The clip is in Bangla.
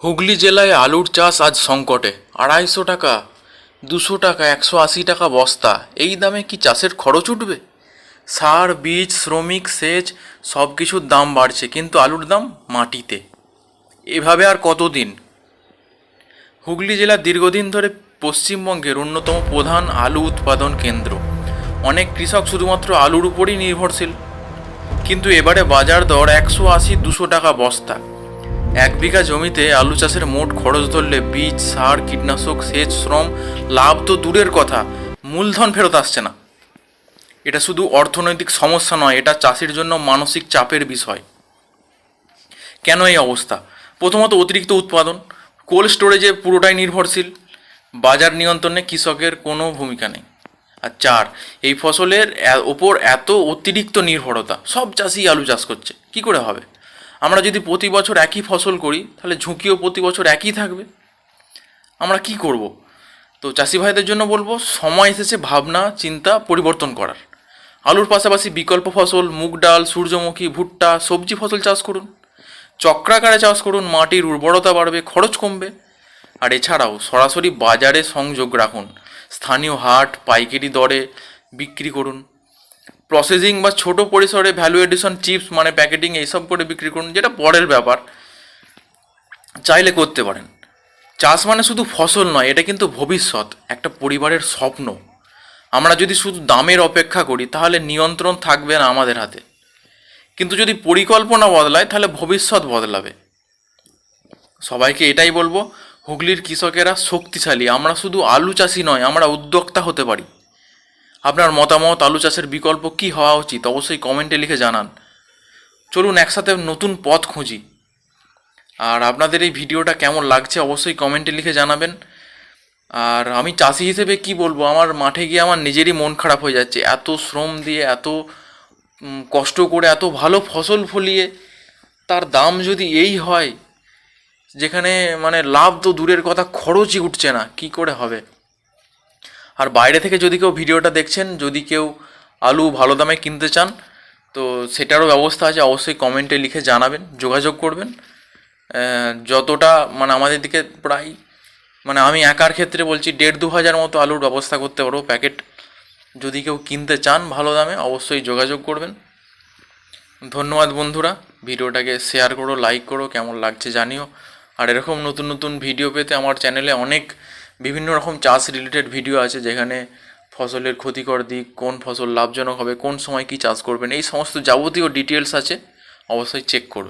হুগলি জেলায় আলুর চাষ আজ সংকটে। 250 টাকা, 200 টাকা, 180 টাকা বস্তা। এই দামে কি চাষের খরচ উঠবে? সার, বীজ, শ্রমিক, সেচ সব কিছুর দাম বাড়ছে, কিন্তু আলুর দাম মাটিতে। এভাবে আর কতদিন? হুগলি জেলা দীর্ঘদিন ধরে পশ্চিমবঙ্গের অন্যতম প্রধান আলু উৎপাদন কেন্দ্র। অনেক কৃষক শুধুমাত্র আলুর উপরই নির্ভরশীল। কিন্তু এবারে বাজার দর 180-200 টাকা বস্তা। 1 বিঘা জমিতে আলু চাষের মোট খরচ ধরলে বীজ, সার, কীটনাশক, সেচ, শ্রম, লাভ তো দূরের কথা, মূলধন ফেরত আসছে না। এটা শুধু অর্থনৈতিক সমস্যা নয়, এটা চাষির জন্য মানসিক চাপের বিষয়। কেন এই অবস্থা? প্রথমত অতিরিক্ত উৎপাদন, কোল্ড স্টোরেজে পুরোটাই নির্ভরশীল, বাজার নিয়ন্ত্রণে কৃষকের কোনো ভূমিকা নেই। আর 4, এই ফসলের ওপর এত অতিরিক্ত নির্ভরতা, সব চাষি আলু চাষ করছে, কি করে হবে? আমরা যদি প্রতি বছর একই ফসল করি, তাহলে ঝুঁকিও প্রতি বছর একই থাকবে। আমরা কি করব? তো চাষি ভাইদের জন্য বলবো, সময় এসেছে ভাবনা চিন্তা পরিবর্তন করার। আলুর পাশাপাশি বিকল্প ফসল, মুগ ডাল, সূর্যমুখী, ভুট্টা, সবজি ফসল চাষ করুন। চক্রাকারে চাষ করুন, মাটির উর্বরতা বাড়বে, খরচ কমবে। আর এছাড়াও সরাসরি বাজারে সংযোগ রাখুন, স্থানীয় হাট, পাইকারি দরে বিক্রি করুন। প্রসেসিং বা ছোট পরিসরে ভ্যালু এডিশন, চিপস মানে প্যাকেটিং এইসব করে বিক্রি করুন, যেটা পরের ব্যাপার, চাইলে করতে পারেন। চাষ মানে শুধু ফসল নয়, এটা কিন্তু ভবিষ্যৎ, একটা পরিবারের স্বপ্ন। আমরা যদি শুধু দামের অপেক্ষা করি, তাহলে নিয়ন্ত্রণ থাকবে না আমাদের হাতে। কিন্তু যদি পরিকল্পনা বদলায়, তাহলে ভবিষ্যৎ বদলাবে। সবাইকে এটাই বলবো, হুগলির কৃষকেরা শক্তিশালী। আমরা শুধু আলু চাষি নয়, আমরা উদ্যোক্তা হতে পারি। আপনার মতামত, আলু চাষের বিকল্প কী হওয়া উচিত, অবশ্যই কমেন্টে লিখে জানান। চলুন একসাথে নতুন পথ খুঁজি। আর আপনাদের এই ভিডিওটা কেমন লাগছে অবশ্যই কমেন্টে লিখে জানাবেন। আর আমি চাষি হিসেবে কি বলবো, আমার মাঠে গিয়ে আমার নিজেরই মন খারাপ হয়ে যাচ্ছে। এত শ্রম দিয়ে, এত কষ্ট করে, এত ভালো ফসল ফলিয়ে তার দাম যদি এই হয়, যেখানে মানে লাভ তো দূরের কথা, খরচই উঠছে না, কি করে হবে? আর বাইরে থেকে যদি কেউ ভিডিওটা দেখছেন, যদি কেউ আলু ভালো দামে কিনতে চান, তো সেটারও ব্যবস্থা আছে, অবশ্যই কমেন্টে লিখে জানাবেন, যোগাযোগ করবেন। যতটা মানে আমাদের দিকে প্রায়, মানে আমি একার ক্ষেত্রে বলছি, 1,500-2,000 মতো আলুর ব্যবস্থা করতে পারবো প্যাকেট। যদি কেউ কিনতে চান ভালো দামে, অবশ্যই যোগাযোগ করবেন। ধন্যবাদ বন্ধুরা, ভিডিওটাকে শেয়ার করো, লাইক করো, কেমন লাগছে জানিও। আর এরকম নতুন নতুন ভিডিও পেতে আমার চ্যানেলে অনেক বিভিন্ন রকম চাষ রিলেটেড ভিডিও আছে, যেখানে ফসলের ক্ষতিকর দিক, কোন ফসল লাভজনক হবে, কোন সময় কী চাষ করবেন, এই সমস্ত যাবতীয় ডিটেলস আছে, অবশ্যই চেক করবেন।